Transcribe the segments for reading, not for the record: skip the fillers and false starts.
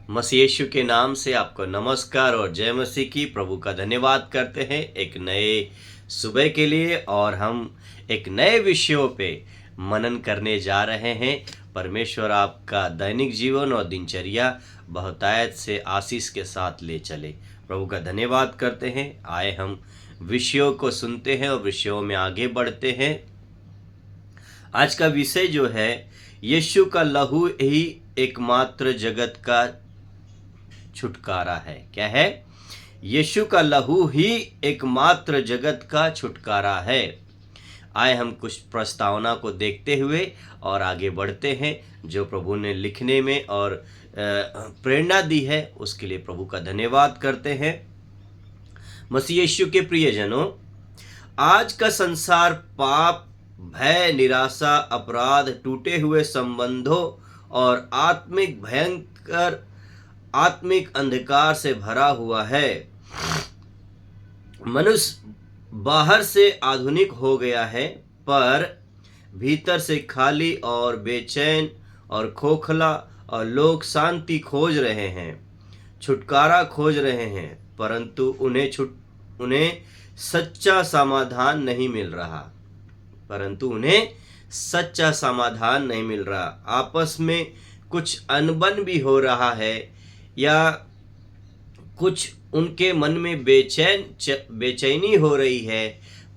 मसीह यीशु के नाम से आपको नमस्कार और जय मसीह की। प्रभु का धन्यवाद करते हैं एक नए सुबह के लिए, और हम एक नए विषयों पे मनन करने जा रहे हैं। परमेश्वर आपका दैनिक जीवन और दिनचर्या बहुतायत से आशीष के साथ ले चले। प्रभु का धन्यवाद करते हैं। आए हम विषयों को सुनते हैं और विषयों में आगे बढ़ते हैं। आज का विषय जो है, यीशु का लहू ही एकमात्र जगत का छुटकारा है। क्या है? यीशु का लहू ही एकमात्र जगत का छुटकारा है। आए हम कुछ प्रस्तावना को देखते हुए और आगे बढ़ते हैं। जो प्रभु ने लिखने में और प्रेरणा दी है, उसके लिए प्रभु का धन्यवाद करते हैं। मसीह यीशु के प्रियजनों, आज का संसार पाप, भय, निराशा, अपराध, टूटे हुए संबंधों और आत्मिक अंधकार से भरा हुआ है। मनुष्य बाहर से आधुनिक हो गया है, पर भीतर से खाली और बेचैन और खोखला, और लोग शांति खोज रहे हैं, छुटकारा खोज रहे हैं, परंतु उन्हें सच्चा समाधान नहीं मिल रहा। आपस में कुछ अनबन भी हो रहा है, या कुछ उनके मन में बेचैनी हो रही है,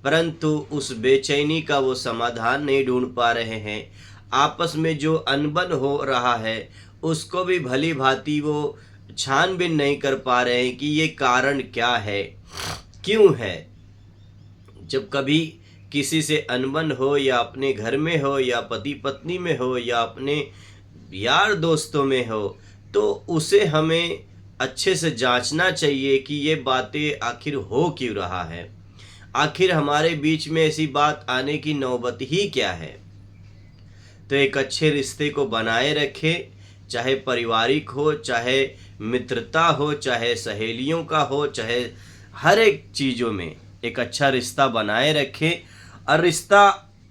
परंतु उस बेचैनी का वो समाधान नहीं ढूंढ पा रहे हैं। आपस में जो अनबन हो रहा है, उसको भी भली भांति वो छानबीन नहीं कर पा रहे हैं कि ये कारण क्या है, क्यों है। जब कभी किसी से अनबन हो, या अपने घर में हो, या पति पत्नी में हो, या अपने यार दोस्तों में हो, तो उसे हमें अच्छे से जांचना चाहिए कि ये बातें आखिर हो क्यों रहा है, आखिर हमारे बीच में ऐसी बात आने की नौबत ही क्या है। तो एक अच्छे रिश्ते को बनाए रखें, चाहे पारिवारिक हो, चाहे मित्रता हो, चाहे सहेलियों का हो, चाहे हर एक चीज़ों में एक अच्छा रिश्ता बनाए रखें। और रिश्ता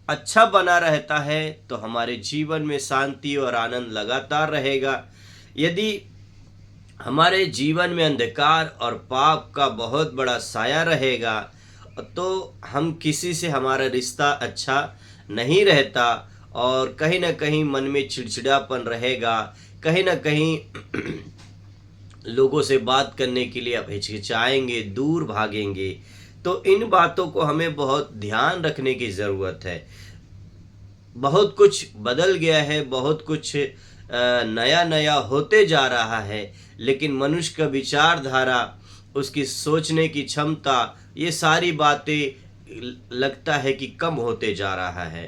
अच्छा बना रहता है तो हमारे जीवन में शांति और आनंद लगातार रहेगा। यदि हमारे जीवन में अंधकार और पाप का बहुत बड़ा साया रहेगा, तो हम किसी से हमारा रिश्ता अच्छा नहीं रहता, और कहीं ना कहीं मन में चिड़चिड़ापन रहेगा, कहीं ना कहीं लोगों से बात करने के लिए आप हिचकिचाएंगे, दूर भागेंगे। तो इन बातों को हमें बहुत ध्यान रखने की ज़रूरत है। बहुत कुछ बदल गया है, बहुत कुछ नया नया होते जा रहा है, लेकिन मनुष्य का विचारधारा, उसकी सोचने की क्षमता, ये सारी बातें लगता है कि कम होते जा रहा है।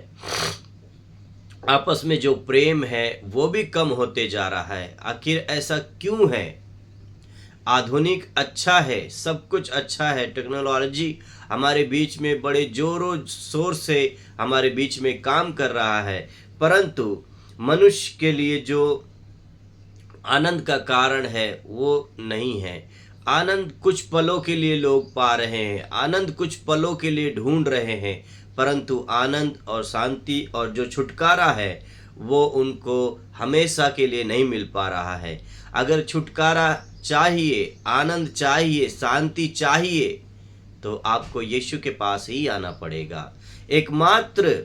आपस में जो प्रेम है वो भी कम होते जा रहा है। आखिर ऐसा क्यों है? आधुनिक अच्छा है, सब कुछ अच्छा है, टेक्नोलॉजी हमारे बीच में बड़े जोरों शोर से हमारे बीच में काम कर रहा है, परंतु मनुष्य के लिए जो आनंद का कारण है वो नहीं है। आनंद कुछ पलों के लिए लोग पा रहे हैं, आनंद कुछ पलों के लिए ढूंढ रहे हैं, परंतु आनंद और शांति और जो छुटकारा है वो उनको हमेशा के लिए नहीं मिल पा रहा है। अगर छुटकारा चाहिए, आनंद चाहिए, शांति चाहिए, तो आपको यीशु के पास ही आना पड़ेगा। एकमात्र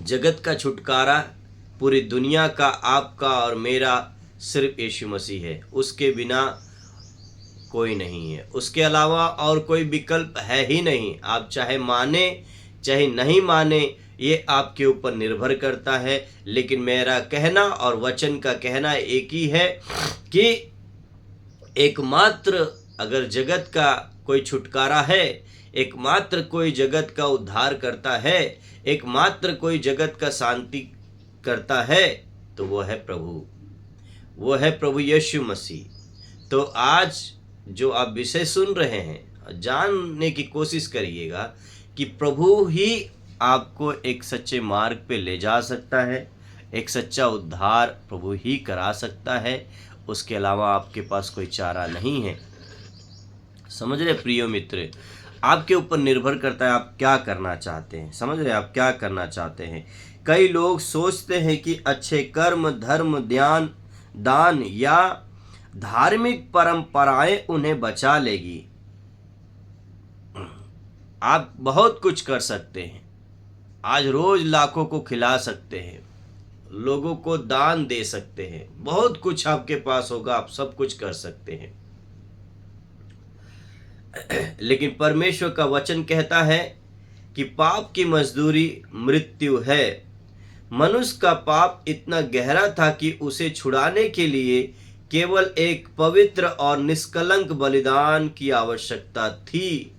जगत का छुटकारा पूरी दुनिया का, आपका और मेरा, सिर्फ यीशु मसीह है। उसके बिना कोई नहीं है, उसके अलावा और कोई विकल्प है ही नहीं। आप चाहे माने चाहे नहीं माने, ये आपके ऊपर निर्भर करता है, लेकिन मेरा कहना और वचन का कहना एक ही है कि एकमात्र अगर जगत का कोई छुटकारा है, एकमात्र कोई जगत का उद्धार करता है, एकमात्र कोई जगत का शांति करता है, तो वो है प्रभु यीशु मसीह। तो आज जो आप विषय सुन रहे हैं, जानने की कोशिश करिएगा कि प्रभु ही आपको एक सच्चे मार्ग पे ले जा सकता है, एक सच्चा उद्धार प्रभु ही करा सकता है। उसके अलावा आपके पास कोई चारा नहीं है। समझ रहे प्रिय मित्र? आपके ऊपर निर्भर करता है आप क्या करना चाहते हैं। समझ रहे आप क्या करना चाहते हैं? कई लोग सोचते हैं कि अच्छे कर्म, धर्म, दान या धार्मिक परंपराएं उन्हें बचा लेगी। आप बहुत कुछ कर सकते हैं। आज रोज लाखों को खिला सकते हैं, लोगों को दान दे सकते हैं, बहुत कुछ आपके पास होगा, आप सब कुछ कर सकते हैं। लेकिन परमेश्वर का वचन कहता है कि पाप की मजदूरी मृत्यु है। मनुष्य का पाप इतना गहरा था कि उसे छुड़ाने के लिए केवल एक पवित्र और निष्कलंक बलिदान की आवश्यकता थी।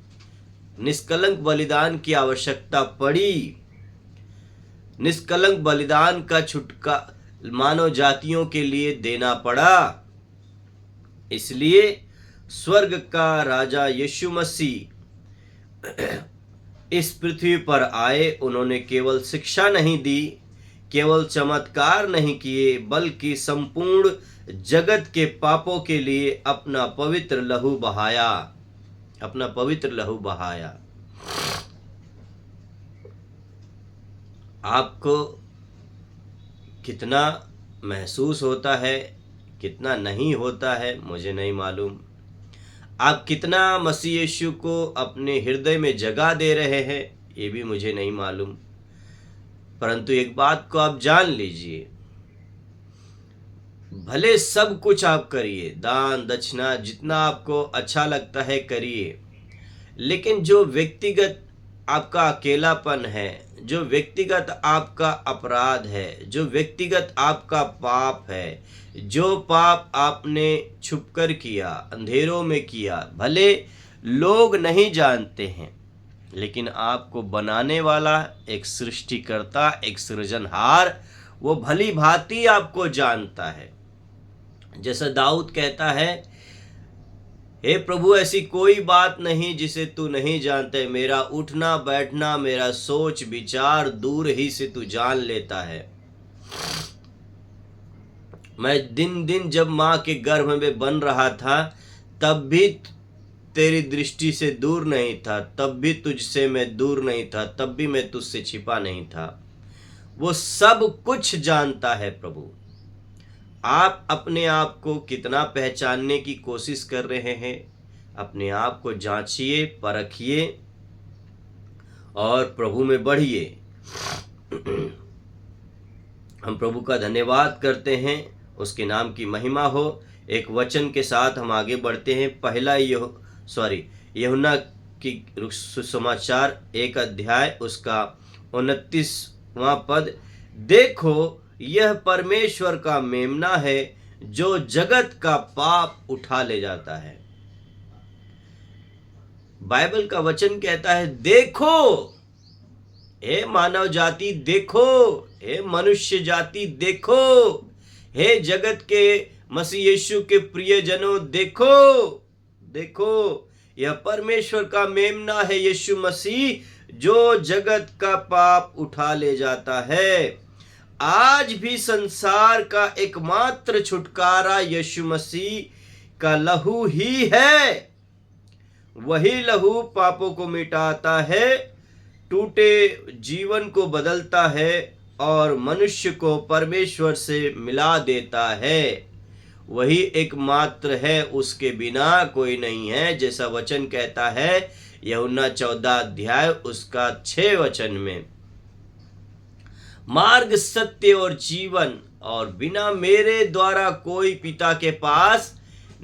निष्कलंक बलिदान की आवश्यकता पड़ी। निष्कलंक बलिदान का छुटकारा मानव जातियों के लिए देना पड़ा। इसलिए स्वर्ग का राजा यीशु मसीह इस पृथ्वी पर आए। उन्होंने केवल शिक्षा नहीं दी, केवल चमत्कार नहीं किए, बल्कि संपूर्ण जगत के पापों के लिए अपना पवित्र लहू बहाया। अपना पवित्र लहू बहाया। आपको कितना महसूस होता है, कितना नहीं होता है, मुझे नहीं मालूम। आप कितना मसीह यीशु को अपने हृदय में जगह दे रहे हैं, ये भी मुझे नहीं मालूम। परंतु एक बात को आप जान लीजिए, भले सब कुछ आप करिए, दान दक्षिणा जितना आपको अच्छा लगता है करिए, लेकिन जो व्यक्तिगत आपका अकेलापन है, जो व्यक्तिगत आपका अपराध है, जो व्यक्तिगत आपका पाप है, जो पाप आपने छुपकर किया, अंधेरों में किया, भले लोग नहीं जानते हैं, लेकिन आपको बनाने वाला एक सृष्टिकर्ता, एक सृजनहार, वो भली भांति आपको जानता है। जैसा दाऊद कहता है, हे प्रभु, ऐसी कोई बात नहीं जिसे तू नहीं जानते। मेरा उठना बैठना, मेरा सोच विचार दूर ही से तू जान लेता है। मैं दिन दिन जब माँ के गर्भ में बन रहा था, तब भी तेरी दृष्टि से दूर नहीं था, तब भी तुझसे मैं दूर नहीं था, तब भी मैं तुझसे छिपा नहीं था। वो सब कुछ जानता है प्रभु। आप अपने आप को कितना पहचानने की कोशिश कर रहे हैं? अपने आप को जांचिए, परखिए और प्रभु में बढ़िए। हम प्रभु का धन्यवाद करते हैं, उसके नाम की महिमा हो। एक वचन के साथ हम आगे बढ़ते हैं। पहला यूहन्ना की सुसमाचार 1 अध्याय उसका 29वां पद। देखो, यह परमेश्वर का मेमना है जो जगत का पाप उठा ले जाता है। बाइबल का वचन कहता है, देखो, हे मानव जाति देखो, हे मनुष्य जाति देखो, हे जगत के मसीह यीशु के प्रियजनों देखो। देखो, यह परमेश्वर का मेमना है यीशु मसीह जो जगत का पाप उठा ले जाता है। आज भी संसार का एकमात्र छुटकारा यीशु मसीह का लहू ही है। वही लहू पापों को मिटाता है, टूटे जीवन को बदलता है और मनुष्य को परमेश्वर से मिला देता है। वही एकमात्र है, उसके बिना कोई नहीं है। जैसा वचन कहता है यूहन्ना 14 अध्याय उसका 6 वचन में, मार्ग, सत्य और जीवन, और बिना मेरे द्वारा कोई पिता के पास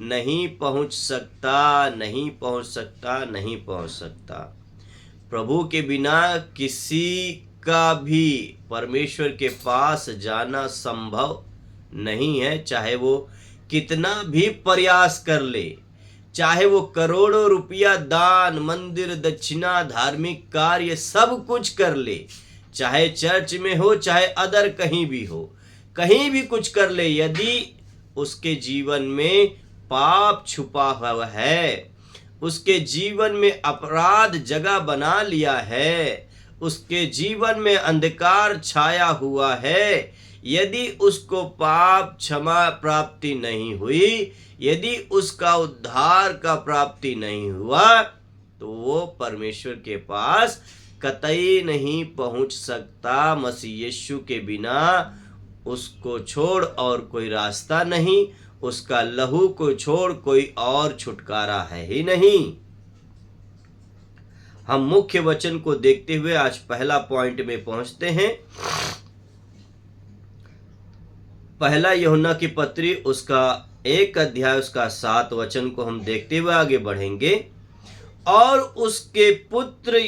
नहीं पहुंच सकता, नहीं पहुंच सकता, नहीं पहुंच सकता। प्रभु के बिना किसी का भी परमेश्वर के पास जाना संभव नहीं है। चाहे वो कितना भी प्रयास कर ले, चाहे वो करोड़ों रुपया दान, मंदिर, दक्षिणा, धार्मिक कार्य सब कुछ कर ले, चाहे चर्च में हो, चाहे अदर कहीं भी हो, कहीं भी कुछ कर ले, यदि उसके जीवन में पाप छुपा हुआ है, उसके जीवन में अपराध जगह बना लिया है, उसके जीवन में अंधकार छाया हुआ है, यदि उसको पाप क्षमा प्राप्ति नहीं हुई, यदि उसका उद्धार का प्राप्ति नहीं हुआ, तो वो परमेश्वर के पास कतई नहीं पहुंच सकता। मसीह यीशु के बिना उसको छोड़ और कोई रास्ता नहीं, उसका लहू को छोड़ कोई और छुटकारा है ही नहीं। हम मुख्य वचन को देखते हुए आज पहला पॉइंट में पहुंचते हैं। पहला यूहन्ना की पत्री उसका 1 अध्याय उसका 7 वचन को हम देखते हुए आगे बढ़ेंगे। और उसके पुत्र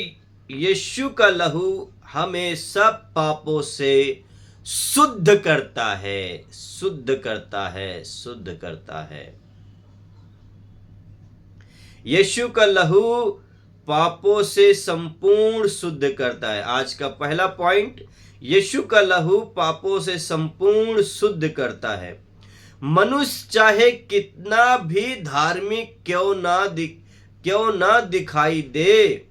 यीशु का लहू हमें सब पापों से शुद्ध करता है, शुद्ध करता है, शुद्ध करता है। यीशु का लहू पापों से संपूर्ण शुद्ध करता है। आज का पहला पॉइंट, यीशु का लहू पापों से संपूर्ण शुद्ध करता है। मनुष्य चाहे कितना भी धार्मिक क्यों ना दिखाई दे,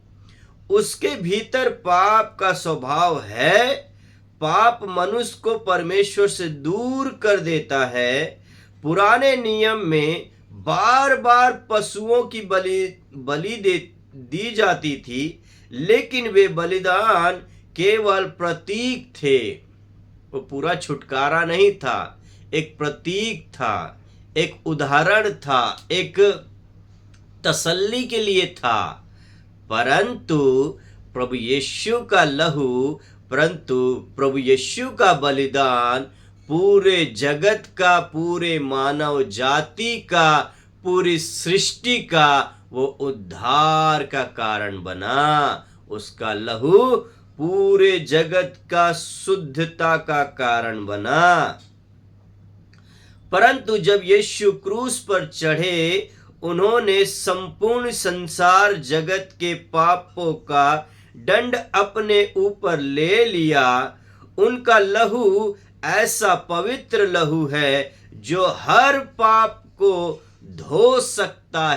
उसके भीतर पाप का स्वभाव है। पाप मनुष्य को परमेश्वर से दूर कर देता है। पुराने नियम में बार बार पशुओं की बलि दी जाती थी, लेकिन वे बलिदान केवल प्रतीक थे। वो पूरा छुटकारा नहीं था, एक प्रतीक था, एक उदाहरण था, एक तसल्ली के लिए था। परंतु प्रभु यीशु का लहू, प्रभु यीशु का बलिदान पूरे जगत का, पूरे मानव जाति का, पूरी सृष्टि का वो उद्धार का कारण बना। उसका लहू पूरे जगत का शुद्धता का कारण बना। परंतु जब यीशु क्रूस पर चढ़े, उन्होंने संपूर्ण संसार जगत के पापों का दंड अपने ऊपर ले लिया। उनका लहू ऐसा पवित्र लहू है जो हर पाप को धो सकता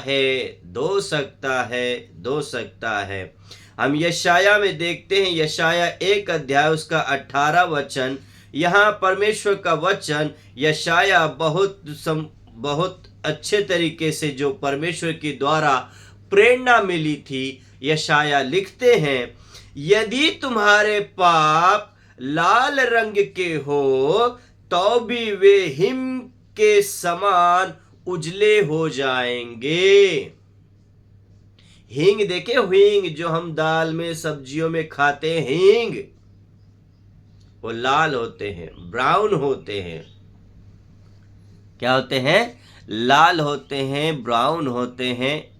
है। हम यशाया में देखते हैं, यशाया 1 अध्याय उसका 18 वचन। यहाँ परमेश्वर का वचन यशाया बहुत अच्छे तरीके से, जो परमेश्वर के द्वारा प्रेरणा मिली थी, यशाया लिखते हैं, यदि तुम्हारे पाप लाल रंग के हो तो भी वे हिम के समान उजले हो जाएंगे। हींग देखे, हींग जो हम दाल में सब्जियों में खाते हैं, हींग वो लाल होते हैं, ब्राउन होते हैं। क्या होते हैं? लाल होते हैं, ब्राउन होते हैं।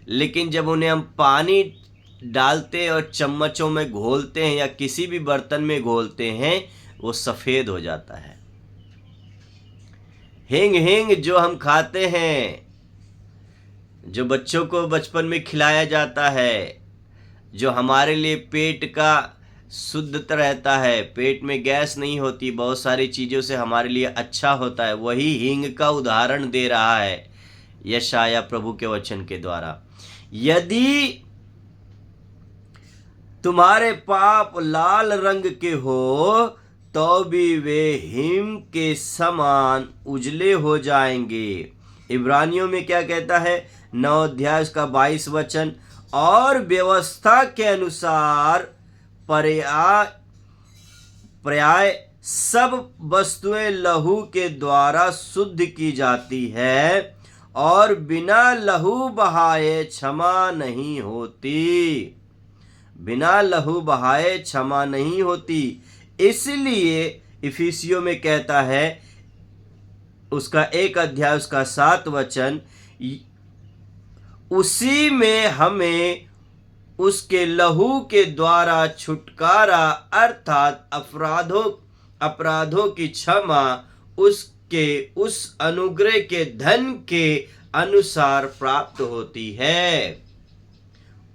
लेकिन जब उन्हें हम पानी डालते और चम्मचों में घोलते हैं या किसी भी बर्तन में घोलते हैं, वो सफेद हो जाता है। हींग जो हम खाते हैं, जो बच्चों को बचपन में खिलाया जाता है, जो हमारे लिए पेट का शुद्ध रहता है, पेट में गैस नहीं होती, बहुत सारी चीज़ों से हमारे लिए अच्छा होता है, वही हींग का उदाहरण दे रहा है यशाया प्रभु के वचन के द्वारा। यदि तुम्हारे पाप लाल रंग के हो तो भी वे हिम के समान उजले हो जाएंगे। इब्रानियों में क्या कहता है? 9 अध्याय उसका 22 वचन, और व्यवस्था के अनुसार पर्याय सब वस्तुएं लहू के द्वारा शुद्ध की जाती है, और बिना लहू बहाए क्षमा नहीं होती। बिना लहू बहाए क्षमा नहीं होती। इसलिए इफिसियों में कहता है, उसका 1 अध्याय उसका 7 वचन, उसी में हमें उसके लहू के द्वारा छुटकारा अर्थात अपराधों की क्षमा उसके उस अनुग्रह के धन के अनुसार प्राप्त होती है।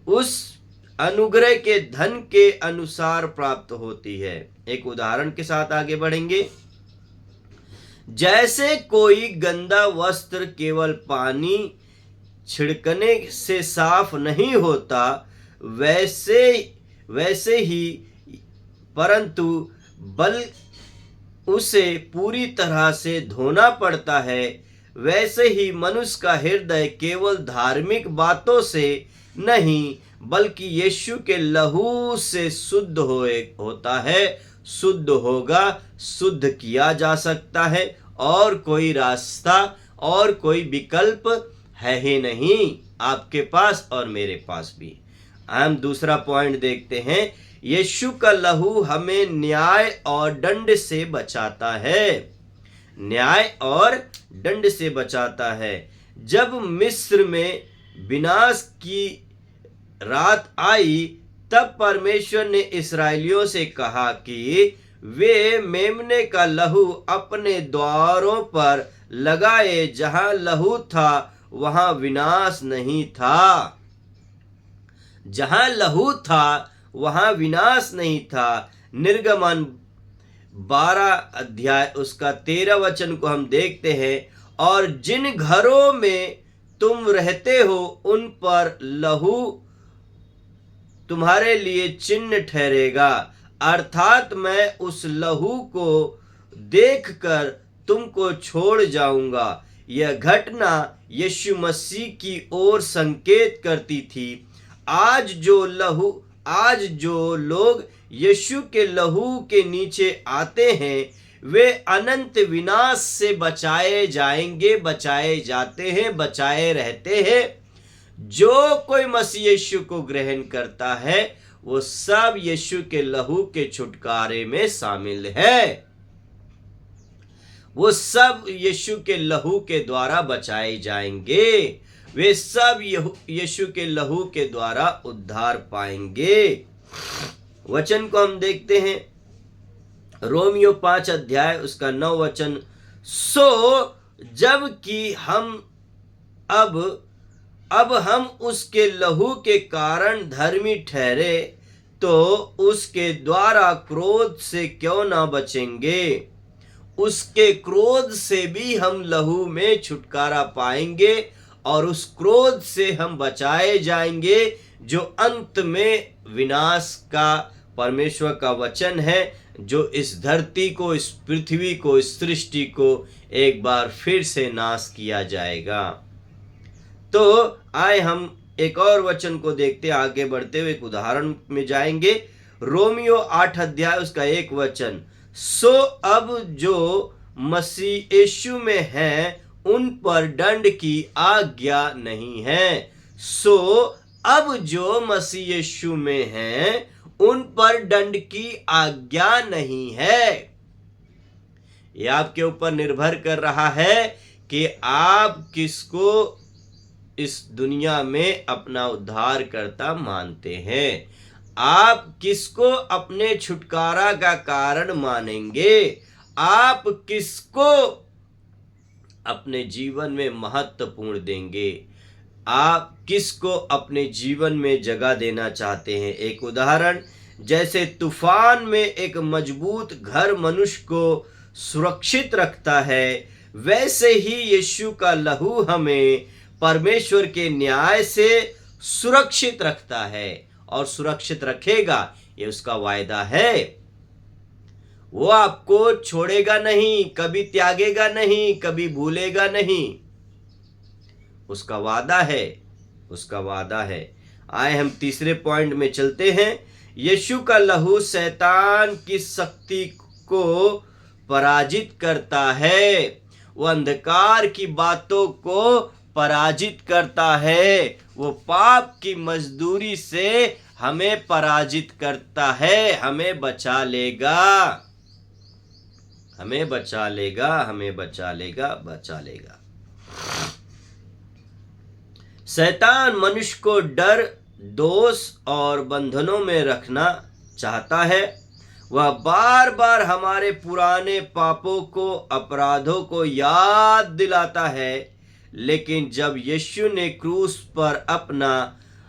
उस अनुग्रह के धन के अनुसार प्राप्त होती है। एक उदाहरण के साथ आगे बढ़ेंगे। जैसे कोई गंदा वस्त्र केवल पानी छिड़कने से साफ नहीं होता, वैसे ही परंतु उसे पूरी तरह से धोना पड़ता है। वैसे ही मनुष्य का हृदय केवल धार्मिक बातों से नहीं बल्कि यीशु के लहू से शुद्ध होता है, शुद्ध होगा, शुद्ध किया जा सकता है, और कोई रास्ता और कोई विकल्प है ही नहीं आपके पास और मेरे पास भी। हम दूसरा पॉइंट देखते हैं, यीशु का लहू हमें न्याय और दंड से बचाता है। न्याय और दंड से बचाता है। जब मिस्र में विनाश की रात आई, तब परमेश्वर ने इस्राएलियों से कहा कि वे मेमने का लहू अपने द्वारों पर लगाए। जहां लहू था वहां विनाश नहीं था। जहां लहू था वहां विनाश नहीं था। निर्गमन 12 अध्याय उसका 13 वचन को हम देखते हैं, और जिन घरों में तुम रहते हो उन पर लहू तुम्हारे लिए चिन्ह ठहरेगा, अर्थात मैं उस लहू को देखकर तुमको छोड़ जाऊंगा। यह घटना यीशु मसीह की ओर संकेत करती थी। आज जो लोग यीशु के लहू के नीचे आते हैं, वे अनंत विनाश से बचाए जाएंगे, बचाए जाते हैं, बचाए रहते हैं। जो कोई मसीह यीशु को ग्रहण करता है वो सब यीशु के लहू के छुटकारे में शामिल है। वो सब यीशु के लहू के द्वारा बचाए जाएंगे। वे सब यीशु के लहू के द्वारा उद्धार पाएंगे। वचन को हम देखते हैं, रोमियो 5 अध्याय उसका 9 वचन। सो जबकि हम अब हम उसके लहू के कारण धर्मी ठहरे, तो उसके द्वारा क्रोध से क्यों ना बचेंगे। उसके क्रोध से भी हम लहू में छुटकारा पाएंगे और उस क्रोध से हम बचाए जाएंगे जो अंत में विनाश का परमेश्वर का वचन है, जो इस धरती को, इस पृथ्वी को, इस सृष्टि को एक बार फिर से नाश किया जाएगा। तो आए हम एक और वचन को देखते, आगे बढ़ते हुए एक उदाहरण में जाएंगे। रोमियो 8 अध्याय उसका 1 वचन। सो अब जो मसीह यीशु में हैं उन पर दंड की आज्ञा नहीं है। सो अब जो मसीह यीशु में हैं उन पर दंड की आज्ञा नहीं है। यह आपके ऊपर निर्भर कर रहा है कि आप किसको इस दुनिया में अपना उद्धारकर्ता मानते हैं। आप किसको अपने छुटकारा का कारण मानेंगे। आप किसको अपने जीवन में महत्वपूर्ण देंगे। आप किसको अपने जीवन में जगह देना चाहते हैं। एक उदाहरण, जैसे तूफान में एक मजबूत घर मनुष्य को सुरक्षित रखता है, वैसे ही यीशु का लहू हमें परमेश्वर के न्याय से सुरक्षित रखता है और सुरक्षित रखेगा। ये उसका वायदा है। वो आपको छोड़ेगा नहीं, कभी त्यागेगा नहीं, कभी भूलेगा नहीं। उसका वादा है, उसका वादा है। आए हम तीसरे पॉइंट में चलते हैं। यीशु का लहू शैतान की शक्ति को पराजित करता है। वो अंधकार की बातों को पराजित करता है। वो पाप की मजदूरी से हमें पराजित करता है। हमें बचा लेगा, हमें बचा लेगा, हमें बचा लेगा, बचा लेगा। शैतान मनुष्य को डर, दोष और बंधनों में रखना चाहता है। वह बार बार हमारे पुराने पापों को, अपराधों को याद दिलाता है। लेकिन जब यीशु ने क्रूस पर अपना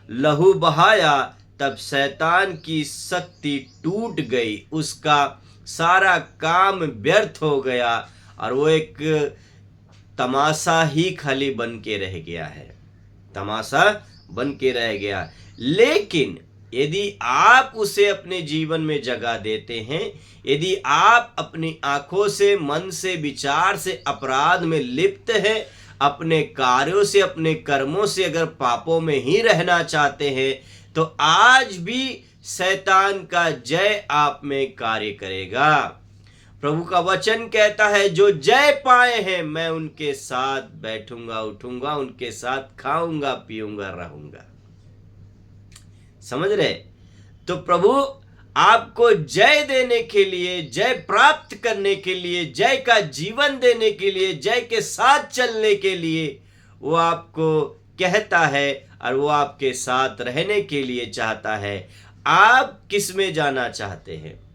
लहू बहाया, तब शैतान की शक्ति टूट गई। उसका सारा काम व्यर्थ हो गया और वो एक तमाशा ही खाली बन के रह गया है। तमाशा बन के रह गया। लेकिन यदि आप उसे अपने जीवन में जगह देते हैं, यदि आप अपनी आंखों से, मन से, विचार से अपराध में लिप्त हैं, अपने कार्यों से, अपने कर्मों से अगर पापों में ही रहना चाहते हैं, तो आज भी शैतान का जय आप में कार्य करेगा। प्रभु का वचन कहता है जो जय पाए हैं मैं उनके साथ बैठूंगा उठूंगा, उनके साथ खाऊंगा पीऊंगा रहूंगा। समझ रहे? तो प्रभु आपको जय देने के लिए, जय प्राप्त करने के लिए, जय का जीवन देने के लिए, जय के साथ चलने के लिए वो आपको कहता है और वो आपके साथ रहने के लिए चाहता है। आप किस में जाना चाहते हैं?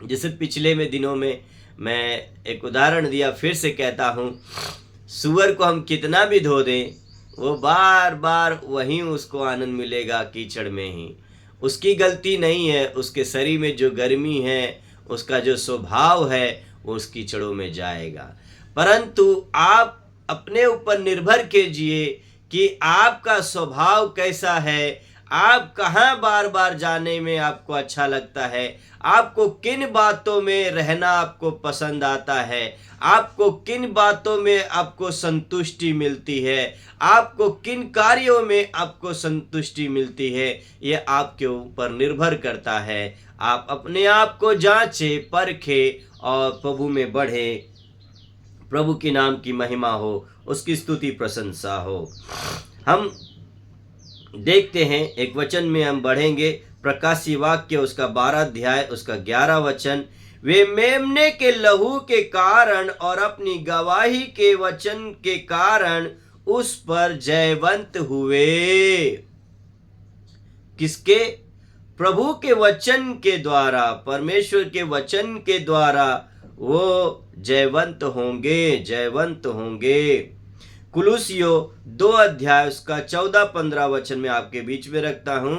जैसे पिछले में दिनों में मैं एक उदाहरण दिया, फिर से कहता हूँ, सूअर को हम कितना भी धो दें वो बार बार वहीं उसको आनंद मिलेगा, कीचड़ में ही। उसकी गलती नहीं है, उसके शरीर में जो गर्मी है, उसका जो स्वभाव है, वो उस कीचड़ों में जाएगा। परंतु आप अपने ऊपर निर्भर कीजिए कि आपका स्वभाव कैसा है, आप कहाँ बार बार जाने में आपको अच्छा लगता है, आपको किन बातों में रहना आपको पसंद आता है, आपको किन बातों में आपको संतुष्टि मिलती है, आपको किन कार्यों में आपको संतुष्टि मिलती है, ये आपके ऊपर निर्भर करता है। आप अपने आप को जांचे परखे और प्रभु में बढ़े। प्रभु के नाम की महिमा हो, उसकी स्तुति प्रशंसा हो। हम देखते हैं एक वचन में हम बढ़ेंगे, प्रकाशी वाक्य उसका 12 अध्याय उसका 11 वचन। वे मेमने के लहू के कारण और अपनी गवाही के वचन के कारण उस पर जयवंत हुए। किसके? प्रभु के वचन के द्वारा, परमेश्वर के वचन के द्वारा वो जयवंत होंगे, जयवंत होंगे। कुलुसियो 2 अध्याय उसका 14-15 वचन में आपके बीच में रखता हूं।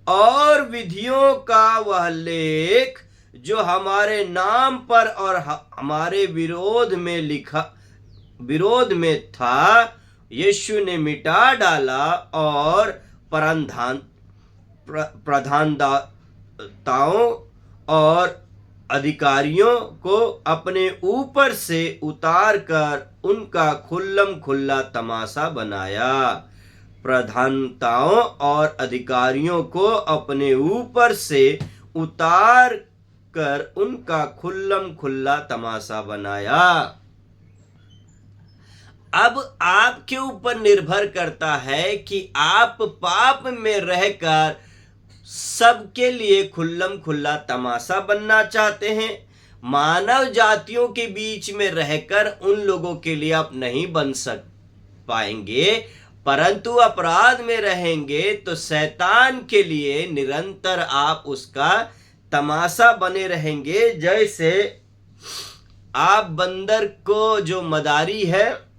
और विधियों का वह लेख जो हमारे नाम पर और हमारे विरोध में था, यीशु ने मिटा डाला और प्रधानताओं और अधिकारियों को अपने ऊपर से उतार कर उनका खुल्लम खुल्ला तमाशा बनाया। प्रधानताओं और अधिकारियों को अपने ऊपर से उतार कर उनका खुल्लम खुल्ला तमाशा बनाया। अब आपके ऊपर निर्भर करता है कि आप पाप में रहकर सबके लिए खुल्लम खुल्ला तमाशा बनना चाहते हैं, मानव जातियों के बीच में रहकर उन लोगों के लिए आप नहीं बन पाएंगे, परंतु अपराध में रहेंगे तो शैतान के लिए निरंतर आप उसका तमाशा बने रहेंगे। जैसे आप बंदर को, जो मदारी है,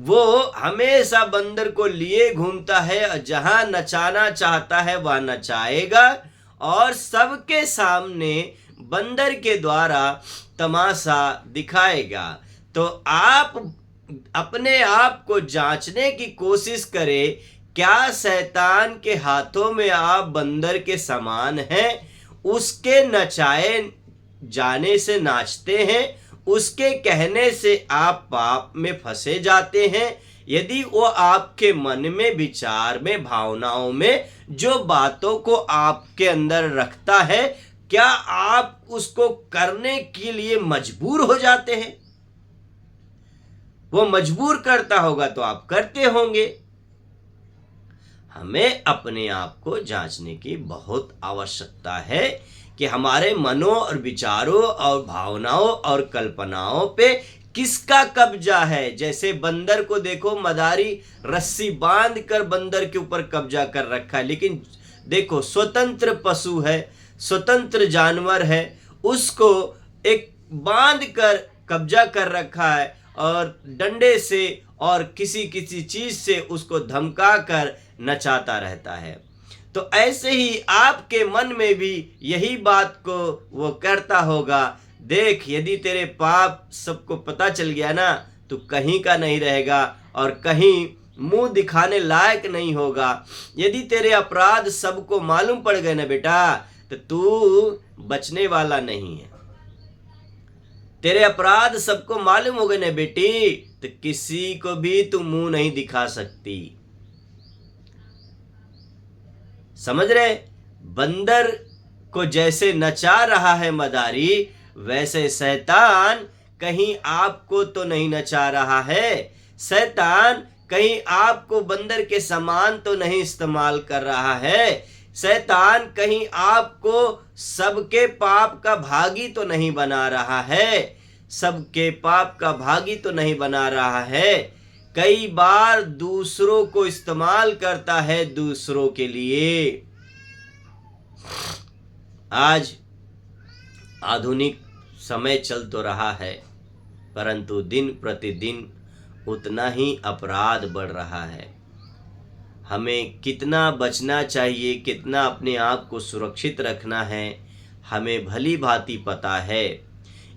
वो हमेशा बंदर को लिए घूमता है, जहां नचाना चाहता है वहां नचाएगा और सबके सामने बंदर के द्वारा तमाशा दिखाएगा। तो आप अपने आप को जांचने की कोशिश करें, क्या शैतान के हाथों में आप बंदर के समान हैं? उसके नचाए जाने से नाचते हैं, उसके कहने से आप पाप में फंसे जाते हैं। यदि वो आपके मन में, विचार में, भावनाओं में जो बातों को आपके अंदर रखता है, क्या आप उसको करने के लिए मजबूर हो जाते हैं? वो मजबूर करता होगा तो आप करते होंगे। हमें अपने आप को जांचने की बहुत आवश्यकता है कि हमारे मनों और विचारों और भावनाओं और कल्पनाओं पे किसका कब्जा है। जैसे बंदर को देखो, मदारी रस्सी बांध कर बंदर के ऊपर कब्जा कर रखा है, लेकिन देखो स्वतंत्र पशु है, स्वतंत्र जानवर है, उसको एक बांध कर कब्जा कर रखा है और डंडे से और किसी किसी चीज से उसको धमका कर नचाता रहता है। तो ऐसे ही आपके मन में भी यही बात को वो करता होगा। देख, यदि तेरे पाप सबको पता चल गया ना, तो कहीं का नहीं रहेगा और कहीं मुंह दिखाने लायक नहीं होगा। यदि तेरे अपराध सबको मालूम पड़ गए ना बेटा, तो तू बचने वाला नहीं है। तेरे अपराध सबको मालूम हो गए ना बेटी, तो किसी को भी तू मुंह नहीं दिखा सकती। समझ रहे? बंदर को जैसे नचा रहा है मदारी, वैसे शैतान कहीं आपको तो नहीं नचा रहा है, शैतान कहीं आपको बंदर के समान तो नहीं इस्तेमाल कर रहा है, शैतान कहीं आपको सबके पाप का भागी तो नहीं बना रहा है, सबके पाप का भागी तो नहीं बना रहा है। कई बार दूसरों को इस्तेमाल करता है दूसरों के लिए। आज आधुनिक समय चल तो रहा है, परंतु दिन प्रतिदिन उतना ही अपराध बढ़ रहा है। हमें कितना बचना चाहिए, कितना अपने आप को सुरक्षित रखना है, हमें भली भांति पता है।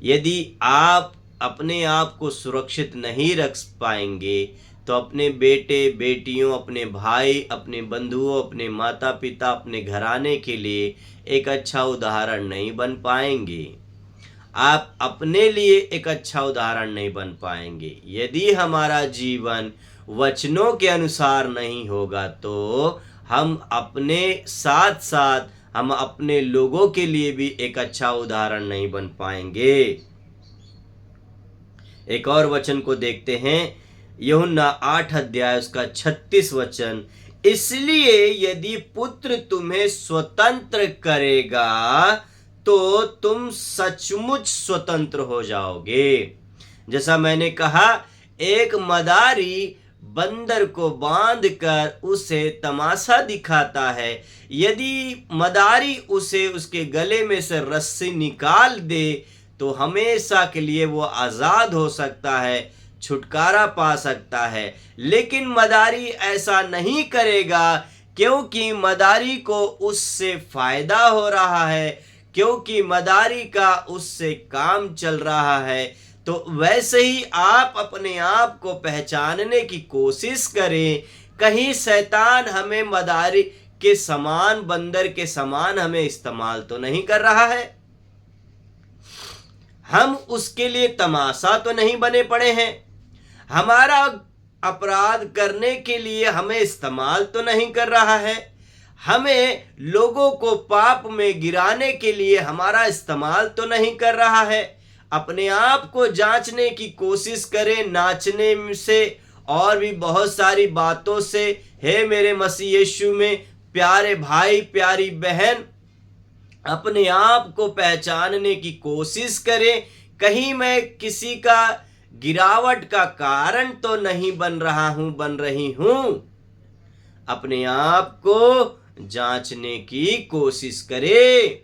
यदि आप अपने आप को सुरक्षित नहीं रख पाएंगे तो अपने बेटे बेटियों, अपने भाई, अपने बंधुओं, अपने माता पिता, अपने घराने के लिए एक अच्छा उदाहरण नहीं बन पाएंगे। आप अपने लिए एक अच्छा उदाहरण नहीं बन पाएंगे। यदि हमारा जीवन वचनों के अनुसार नहीं होगा तो हम अपने साथ साथ हम अपने लोगों के लिए भी एक अच्छा उदाहरण नहीं बन पाएंगे। एक और वचन को देखते हैं, यूहन्ना 8 अध्याय उसका 36 वचन, इसलिए यदि पुत्र तुम्हें स्वतंत्र करेगा तो तुम सचमुच स्वतंत्र हो जाओगे। जैसा मैंने कहा, एक मदारी बंदर को बांधकर उसे तमाशा दिखाता है। यदि मदारी उसे उसके गले में से रस्सी निकाल दे तो हमेशा के लिए वो आज़ाद हो सकता है, छुटकारा पा सकता है। लेकिन मदारी ऐसा नहीं करेगा, क्योंकि मदारी को उससे फायदा हो रहा है, क्योंकि मदारी का उससे काम चल रहा है। तो वैसे ही आप अपने आप को पहचानने की कोशिश करें। कहीं शैतान हमें मदारी के समान, बंदर के समान हमें इस्तेमाल तो नहीं कर रहा है, हम उसके लिए तमाशा तो नहीं बने पड़े हैं, हमारा अपराध करने के लिए हमें इस्तेमाल तो नहीं कर रहा है, हमें लोगों को पाप में गिराने के लिए हमारा इस्तेमाल तो नहीं कर रहा है। अपने आप को जांचने की कोशिश करें, नाचने से और भी बहुत सारी बातों से। हे मेरे मसीह यीशु में प्यारे भाई, प्यारी बहन, अपने आप को पहचानने की कोशिश करें। कहीं मैं किसी का गिरावट का कारण तो नहीं बन रही हूं। अपने आप को जांचने की कोशिश करें।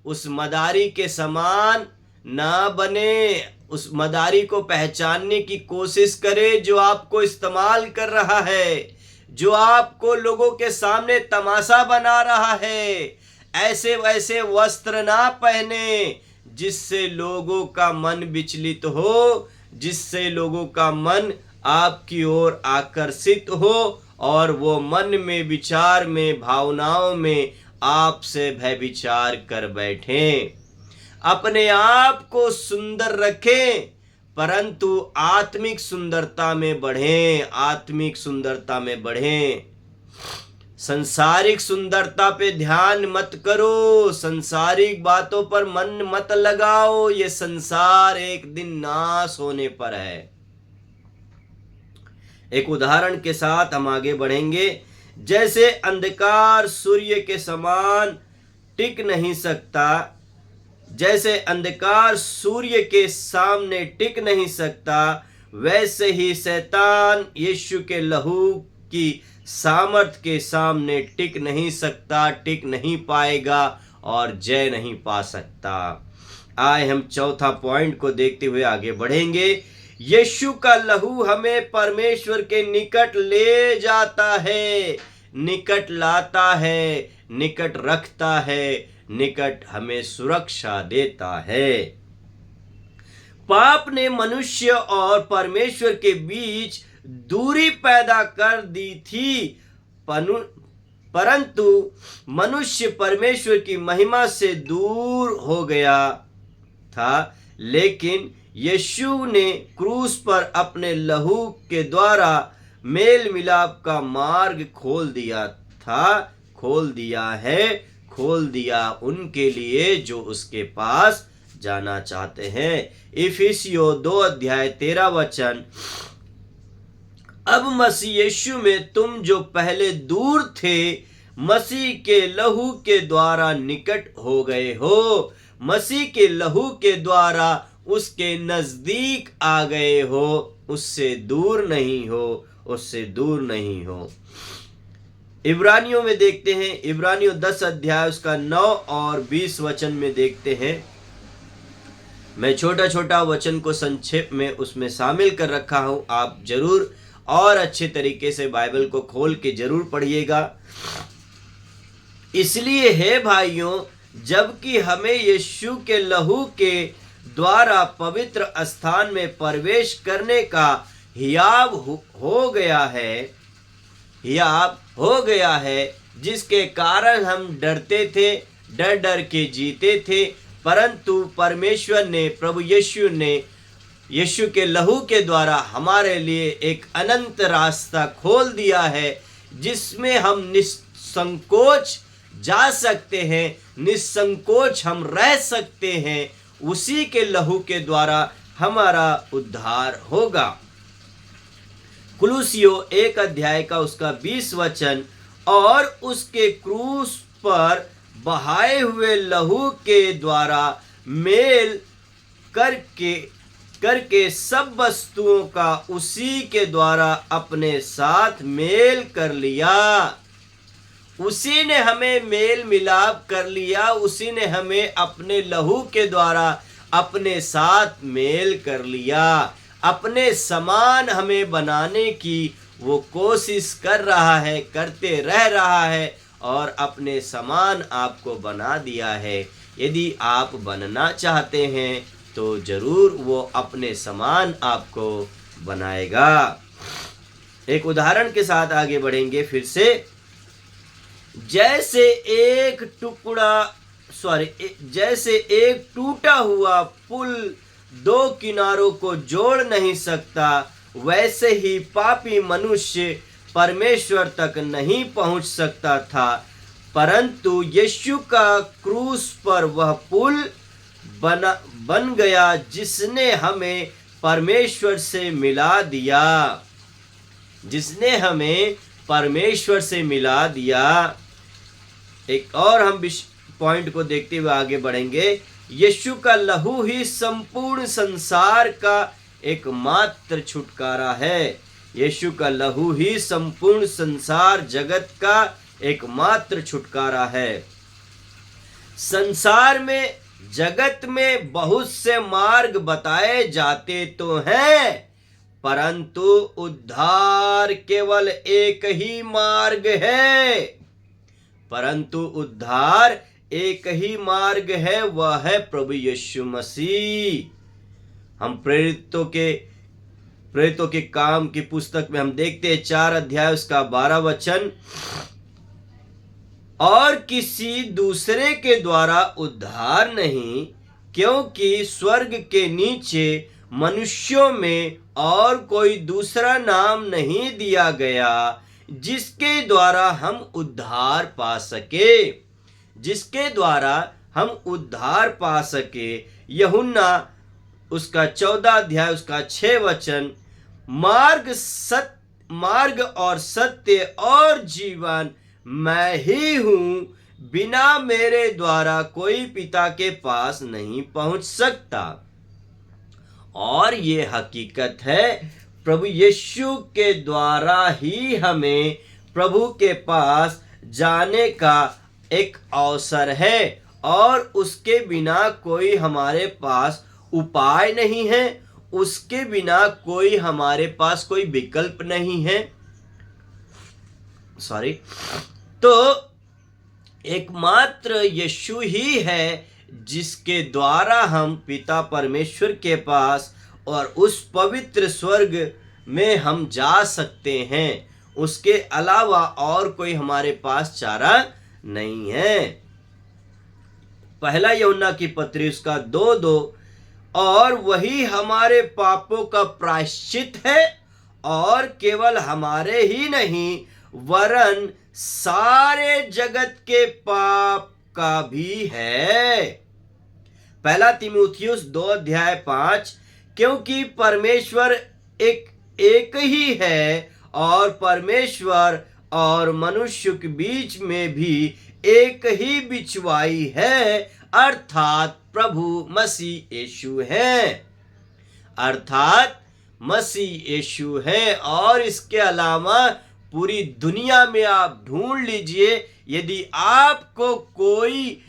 उस मदारी के समान ना बने, उस मदारी को पहचानने की कोशिश करें जो आपको इस्तेमाल कर रहा है, जो आपको लोगों के सामने तमाशा बना रहा है। ऐसे वैसे वस्त्र ना पहने जिससे लोगों का मन विचलित हो, जिससे लोगों का मन आपकी ओर आकर्षित हो और वो मन में, विचार में, भावनाओं में आपसे भयविचार कर बैठें। अपने आप को सुंदर रखें, परंतु आत्मिक सुंदरता में बढ़ें, आत्मिक सुंदरता में बढ़ें। संसारिक सुंदरता पे ध्यान मत करो, संसारिक बातों पर मन मत लगाओ। ये संसार एक दिन नाश होने पर है। एक उदाहरण के साथ हम आगे बढ़ेंगे। जैसे अंधकार सूर्य के समान टिक नहीं सकता, जैसे अंधकार सूर्य के सामने टिक नहीं सकता, वैसे ही शैतान यीशु के लहू की सामर्थ के सामने टिक नहीं सकता, टिक नहीं पाएगा और जय नहीं पा सकता। आए हम चौथा पॉइंट को देखते हुए आगे बढ़ेंगे। यीशु का लहू हमें परमेश्वर के निकट ले जाता है, निकट लाता है, निकट रखता है, निकट हमें सुरक्षा देता है। पाप ने मनुष्य और परमेश्वर के बीच दूरी पैदा कर दी थी, परंतु मनुष्य परमेश्वर की महिमा से दूर हो गया था। लेकिन यीशु ने क्रूस पर अपने लहू के द्वारा मेल मिलाप का मार्ग खोल दिया था, खोल दिया है, खोल दिया उनके लिए जो उसके पास जाना चाहते हैं। इफिसियों 2:13। अब मसीह यीशु में तुम जो पहले दूर थे, मसीह के लहू के द्वारा निकट हो गए हो। मसीह के लहू के द्वारा उसके नजदीक आ गए हो, उससे दूर नहीं हो, उससे दूर नहीं हो। इब्रानियों में देखते हैं, इब्रानियों 10 उसका 9 और 20 वचन में देखते हैं। मैं छोटा छोटा वचन को संक्षेप में उसमें शामिल कर रखा हूं, आप जरूर और अच्छे तरीके से बाइबल को खोल के जरूर पढ़िएगा। इसलिए हे भाइयों, जबकि हमें यीशु के लहू के द्वारा पवित्र स्थान में प्रवेश करने का हियाव हो गया है, जिसके कारण हम डरते थे, डर डर के जीते थे, परंतु परमेश्वर ने, प्रभु यीशु के लहू के द्वारा हमारे लिए एक अनंत रास्ता खोल दिया है, जिसमें हम निसंकोच जा सकते हैं, निसंकोच हम रह सकते हैं। उसी के लहू के द्वारा हमारा उद्धार होगा। कुलुसियों 1 उसका 20 वचन, और उसके क्रूस पर बहाए हुए लहू के द्वारा मेल करके सब वस्तुओं का उसी के द्वारा अपने साथ मेल कर लिया। उसी ने हमें मेल मिलाप कर लिया, उसी ने हमें अपने लहू के द्वारा अपने साथ मेल कर लिया। अपने समान हमें बनाने की वो कोशिश कर रहा है, करते रह रहा है, और अपने समान आपको बना दिया है। यदि आप बनना चाहते हैं तो जरूर वो अपने समान आपको बनाएगा। एक उदाहरण के साथ आगे बढ़ेंगे फिर से। जैसे एक टूटा हुआ पुल 2 किनारों को जोड़ नहीं सकता, वैसे ही पापी मनुष्य परमेश्वर तक नहीं पहुंच सकता था, परंतु यीशु का क्रूस पर वह पुल बन गया, जिसने हमें परमेश्वर से मिला दिया, जिसने हमें परमेश्वर से मिला दिया। एक और हम पॉइंट को देखते हुए आगे बढ़ेंगे। यीशु का लहू ही संपूर्ण संसार का एकमात्र छुटकारा है। यीशु का लहू ही संपूर्ण संसार जगत का एकमात्र छुटकारा है। संसार में, जगत में बहुत से मार्ग बताए जाते तो हैं, परंतु उद्धार केवल एक ही मार्ग है। परंतु उद्धार एक ही मार्ग है, वह है प्रभु यीशु मसीह। हम प्रेरितों के काम की पुस्तक में हम देखते हैं 4 उसका 12 वचन, और किसी दूसरे के द्वारा उद्धार नहीं, क्योंकि स्वर्ग के नीचे मनुष्यों में और कोई दूसरा नाम नहीं दिया गया जिसके द्वारा हम उद्धार पा सके, जिसके द्वारा हम उद्धार पा सके। यूहन्ना उसका 14 उसका 6 वचन, मार्ग और सत्य और जीवन मैं ही हूँ, बिना मेरे द्वारा कोई पिता के पास नहीं पहुंच सकता। और ये हकीकत है, प्रभु यीशु के द्वारा ही हमें प्रभु के पास जाने का एक अवसर है, और उसके बिना कोई हमारे पास उपाय नहीं है, उसके बिना कोई हमारे पास कोई विकल्प नहीं है। तो एकमात्र यीशु ही है जिसके द्वारा हम पिता परमेश्वर के पास और उस पवित्र स्वर्ग में हम जा सकते हैं। उसके अलावा और कोई हमारे पास चारा नहीं है। पहला यूहन्ना की पत्री उसका 2:2, और वही हमारे पापों का प्रायश्चित है, और केवल हमारे ही नहीं वरन सारे जगत के पाप का भी है। पहला तीमुथियुस 2 अध्याय 5, क्योंकि परमेश्वर एक ही है और परमेश्वर और मनुष्य के बीच में भी एक ही बिचवाई है, अर्थात प्रभु मसीह यीशु है। अर्थात मसीह यीशु है। और इसके अलावा पूरी दुनिया में आप ढूंढ लीजिए, यदि आपको कोई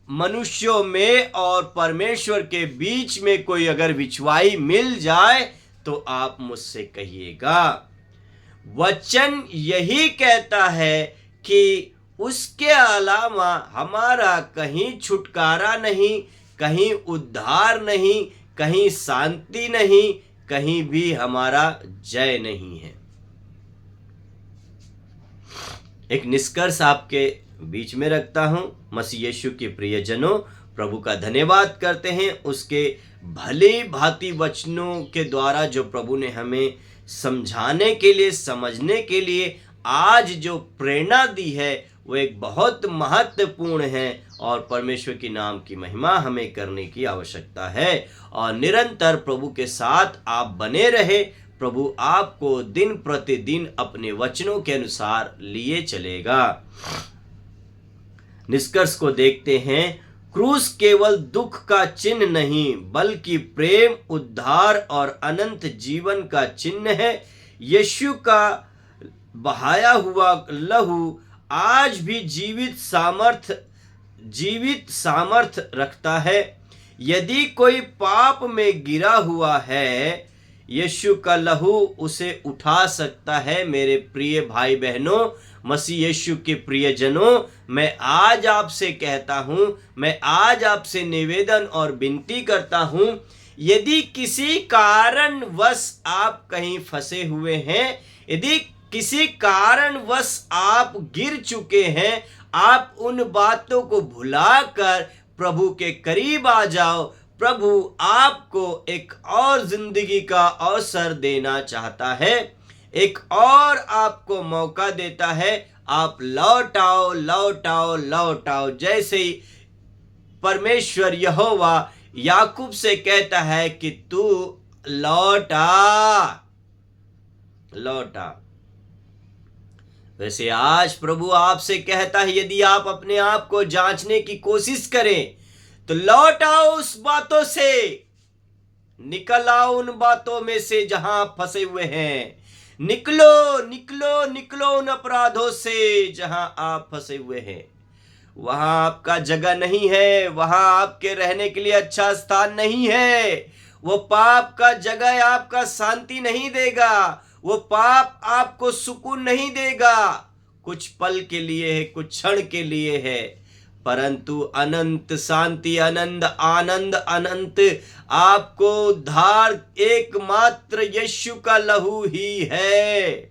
मनुष्यों में और परमेश्वर के बीच में कोई अगर बिचवाई मिल जाए तो आप मुझसे कहिएगा। वचन यही कहता है कि उसके अलावा हमारा कहीं छुटकारा नहीं, कहीं उद्धार नहीं, कहीं शांति नहीं, कहीं भी हमारा जय नहीं है। एक निष्कर्ष आपके बीच में रखता हूं। मसीह यीशु के प्रियजनों, प्रभु का धन्यवाद करते हैं उसके भली भांति वचनों के द्वारा जो प्रभु ने हमें समझाने के लिए, समझने के लिए आज जो प्रेरणा दी है वो एक बहुत महत्वपूर्ण है। और परमेश्वर के नाम की महिमा हमें करने की आवश्यकता है और निरंतर प्रभु के साथ आप बने रहे। प्रभु आपको दिन प्रतिदिन अपने वचनों के अनुसार लिए चलेगा। निष्कर्ष को देखते हैं। क्रूस केवल दुख का चिन्ह नहीं बल्कि प्रेम, उद्धार और अनंत जीवन का चिन्ह है। यीशु का बहाया हुआ लहू आज भी जीवित सामर्थ रखता है। यदि कोई पाप में गिरा हुआ है, यीशु का लहू उसे उठा सकता है। मेरे प्रिय भाई बहनों, मसीह यीशु के प्रियजनों, मैं आज आपसे कहता हूं, मैं आज आपसे निवेदन और विनती करता हूं, यदि किसी कारणवश आप कहीं फंसे हुए हैं, यदि किसी कारणवश आप गिर चुके हैं, आप उन बातों को भुलाकर प्रभु के करीब आ जाओ। प्रभु आपको एक और जिंदगी का अवसर देना चाहता है, एक और आपको मौका देता है। आप लौट आओ, लौट आओ, लौट आओ। जैसे ही परमेश्वर यहोवा याकूब से कहता है कि तू लौट आ, लौट आ, वैसे आज प्रभु आपसे कहता है, यदि आप अपने आप को जांचने की कोशिश करें तो लौट आओ उस बातों से, निकल आओ उन बातों में से जहां आप फंसे हुए हैं। निकलो निकलो निकलो उन अपराधों से जहां आप फंसे हुए हैं। वहां आपका जगह नहीं है, वहां आपके रहने के लिए अच्छा स्थान नहीं है। वो पाप का जगह आपका शांति नहीं देगा, वो पाप आपको सुकून नहीं देगा। कुछ पल के लिए है, कुछ क्षण के लिए है, परंतु अनंत शांति, अनंत आनंद, अनंत आपको उद्धार एकमात्र यीशु का लहू ही है।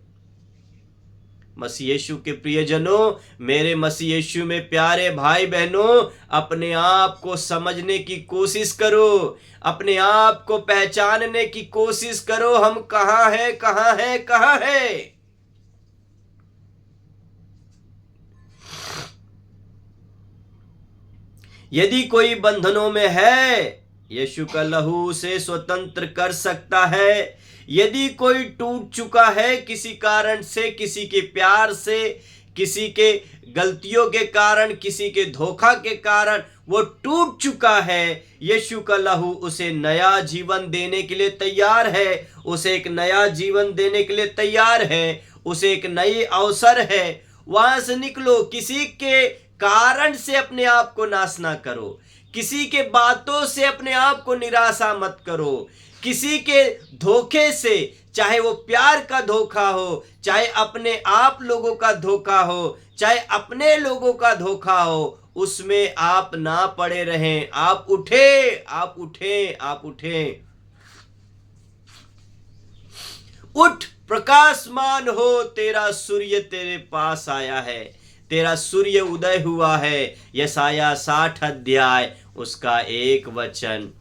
मसीह यीशु के प्रियजनों, मेरे मसीह यीशु में प्यारे भाई बहनों, अपने आप को समझने की कोशिश करो, अपने आप को पहचानने की कोशिश करो। हम कहां हैं, कहां हैं, कहां हैं। यदि कोई बंधनों में है, यीशु का लहू उसे स्वतंत्र कर सकता है। यदि कोई टूट चुका है किसी कारण से, किसी के प्यार से, किसी के गलतियों के कारण, किसी के धोखा के कारण वो टूट चुका है, यीशु का लहू उसे नया जीवन देने के लिए तैयार है। उसे एक नया जीवन देने के लिए तैयार है, उसे एक नई अवसर है। वहां से निकलो। किसी के कारण से अपने आप को नाश ना करो, किसी के बातों से अपने आप को निराशा मत करो, किसी के धोखे से, चाहे वो प्यार का धोखा हो, चाहे अपने आप लोगों का धोखा हो, चाहे अपने लोगों का धोखा हो, उसमें आप ना पड़े रहें। आप उठे, आप उठे, आप उठे। उठ, प्रकाशमान हो, तेरा सूर्य तेरे पास आया है, तेरा सूर्य उदय हुआ है। यशाया 60 अध्याय उसका 1 वचन।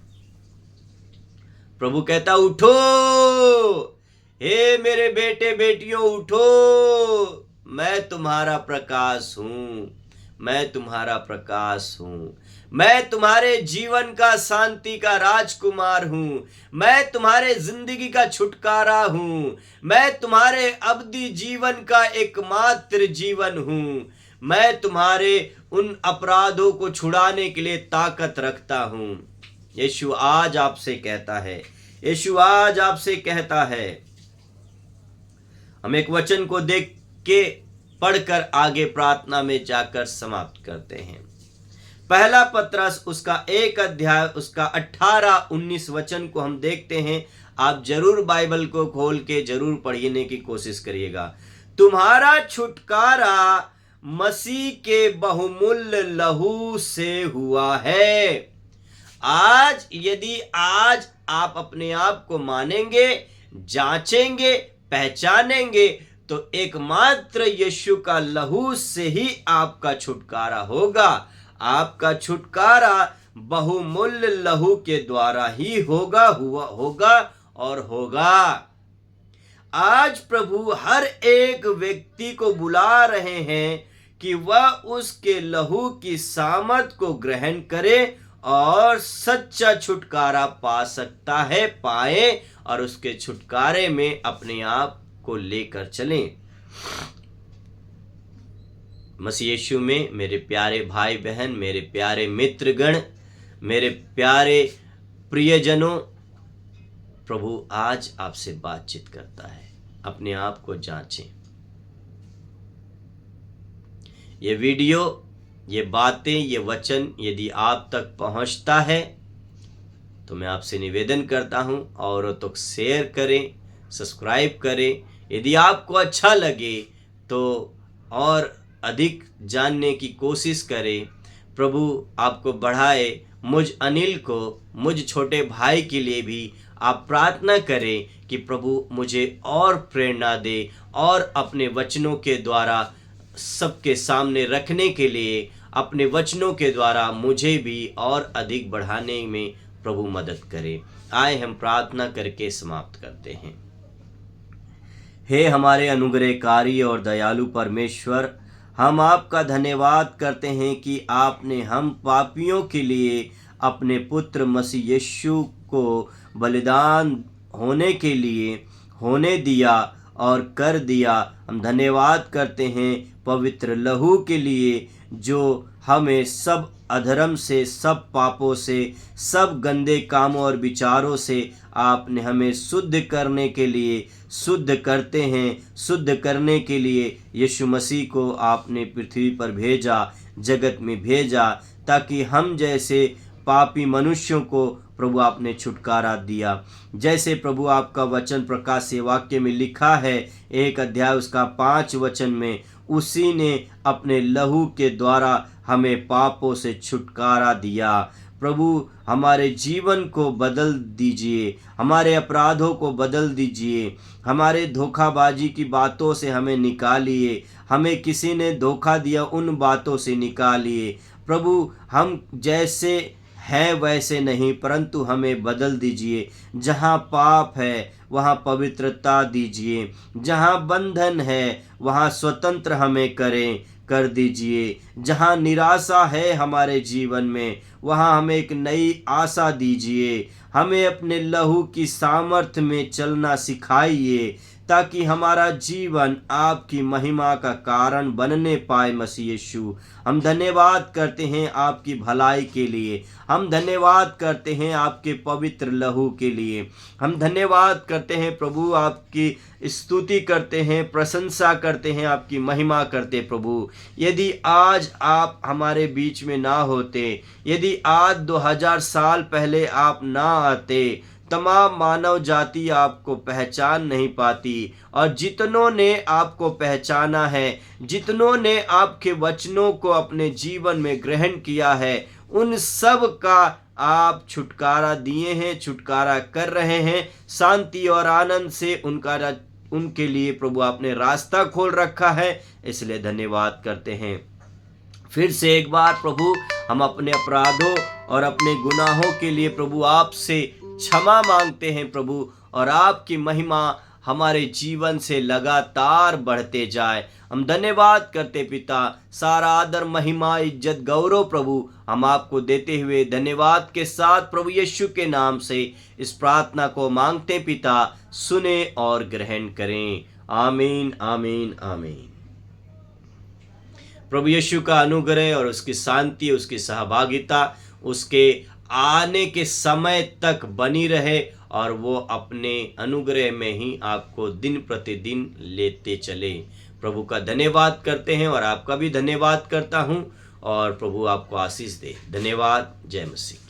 प्रभु कहता उठो, हे मेरे बेटे बेटियों उठो, मैं तुम्हारा प्रकाश हूं। मैं तुम्हारा प्रकाश हूँ, मैं तुम्हारे जीवन का शांति का राजकुमार हूँ, मैं तुम्हारे जिंदगी का छुटकारा हूँ, मैं तुम्हारे अवधि जीवन का एकमात्र जीवन हूँ, मैं तुम्हारे उन अपराधों को छुड़ाने के लिए ताकत रखता हूँ। यीशु आज आपसे कहता है, यीशु आज आपसे कहता है। हम एक वचन को देख के पढ़कर आगे प्रार्थना में जाकर समाप्त करते हैं। पहला पत्रस उसका 1 अध्याय उसका 18-19 वचन को हम देखते हैं। आप जरूर बाइबल को खोल के जरूर पढ़ने की कोशिश करिएगा। तुम्हारा छुटकारा मसीह के बहुमूल्य लहू से हुआ है। आज यदि आज आप अपने आप को मानेंगे, जांचेंगे, पहचानेंगे तो एकमात्र यीशु का लहू से ही आपका छुटकारा होगा। आपका छुटकारा बहुमूल्य लहू के द्वारा ही होगा और होगा। आज प्रभु हर एक व्यक्ति को बुला रहे हैं कि वह उसके लहू की सामर्थ को ग्रहण करे और सच्चा छुटकारा पा सकता है, पाए और उसके छुटकारे में अपने आप को लेकर चलें। मसीह यीशु में मेरे प्यारे भाई बहन, मेरे प्यारे मित्रगण, मेरे प्यारे प्रियजनों, प्रभु आज आपसे बातचीत करता है। अपने आप को जांचें। ये वीडियो, ये बातें, ये वचन यदि आप तक पहुंचता है तो मैं आपसे निवेदन करता हूं और तो शेयर करें, सब्सक्राइब करें। यदि आपको अच्छा लगे तो और अधिक जानने की कोशिश करें। प्रभु आपको बढ़ाए। मुझ अनिल को, मुझ छोटे भाई के लिए भी आप प्रार्थना करें कि प्रभु मुझे और प्रेरणा दे और अपने वचनों के द्वारा सबके सामने रखने के लिए, अपने वचनों के द्वारा मुझे भी और अधिक बढ़ाने में प्रभु मदद करे। आए हम प्रार्थना करके समाप्त करते हैं। हे हमारे अनुग्रहकारी और दयालु परमेश्वर, हम आपका धन्यवाद करते हैं कि आपने हम पापियों के लिए अपने पुत्र मसीह यीशु को बलिदान होने के लिए होने दिया और कर दिया। हम धन्यवाद करते हैं पवित्र लहू के लिए जो हमें सब अधर्म से, सब पापों से, सब गंदे कामों और विचारों से आपने हमें शुद्ध करने के लिए, शुद्ध करते हैं। शुद्ध करने के लिए यीशु मसीह को आपने पृथ्वी पर भेजा, जगत में भेजा, ताकि हम जैसे पापी मनुष्यों को प्रभु आपने छुटकारा दिया। जैसे प्रभु आपका वचन प्रकाश से वाक्य में लिखा है 1 अध्याय उसका 5 वचन में, उसी ने अपने लहू के द्वारा हमें पापों से छुटकारा दिया। प्रभु हमारे जीवन को बदल दीजिए, हमारे अपराधों को बदल दीजिए, हमारे धोखाबाजी की बातों से हमें निकालिए, हमें किसी ने धोखा दिया उन बातों से निकालिए। प्रभु हम जैसे है वैसे नहीं, परंतु हमें बदल दीजिए। जहाँ पाप है वहाँ पवित्रता दीजिए, जहाँ बंधन है वहाँ स्वतंत्र हमें कर दीजिए। जहाँ निराशा है हमारे जीवन में वहाँ हमें एक नई आशा दीजिए। हमें अपने लहू की सामर्थ्य में चलना सिखाइए ताकि हमारा जीवन आपकी महिमा का कारण बनने पाए। मसीह यीशु, हम धन्यवाद करते हैं आपकी भलाई के लिए, हम धन्यवाद करते हैं आपके पवित्र लहू के लिए, हम धन्यवाद करते हैं प्रभु, आपकी स्तुति करते हैं, प्रशंसा करते हैं, आपकी महिमा करते प्रभु। यदि आज आप हमारे बीच में ना होते, यदि आज 2000 साल पहले आप ना आते, तमाम मानव जाति आपको पहचान नहीं पाती। और जितनों ने आपको पहचाना है, जितनों ने आपके वचनों को अपने जीवन में ग्रहण किया है, उन सब का आप छुटकारा दिए हैं, छुटकारा कर रहे हैं। शांति और आनंद से उनके लिए प्रभु आपने रास्ता खोल रखा है, इसलिए धन्यवाद करते हैं। फिर से एक बार प्रभु हम अपने अपराधों और अपने गुनाहों के लिए प्रभु आपसे क्षमा मांगते हैं प्रभु, और आपकी महिमा हमारे जीवन से लगातार बढ़ते जाए। हम धन्यवाद करते पिता, सारा आदर महिमा इज्जत गौरव प्रभु हम आपको देते हुए धन्यवाद के साथ प्रभु यीशु के नाम से इस प्रार्थना को मांगते पिता, सुने और ग्रहण करें। आमीन आमीन आमीन। प्रभु यीशु का अनुग्रह और उसकी शांति, उसकी सहभागिता उसके आने के समय तक बनी रहे और वो अपने अनुग्रह में ही आपको दिन प्रतिदिन लेते चले। प्रभु का धन्यवाद करते हैं और आपका भी धन्यवाद करता हूँ और प्रभु आपको आशीष दे। धन्यवाद। जय मसीह।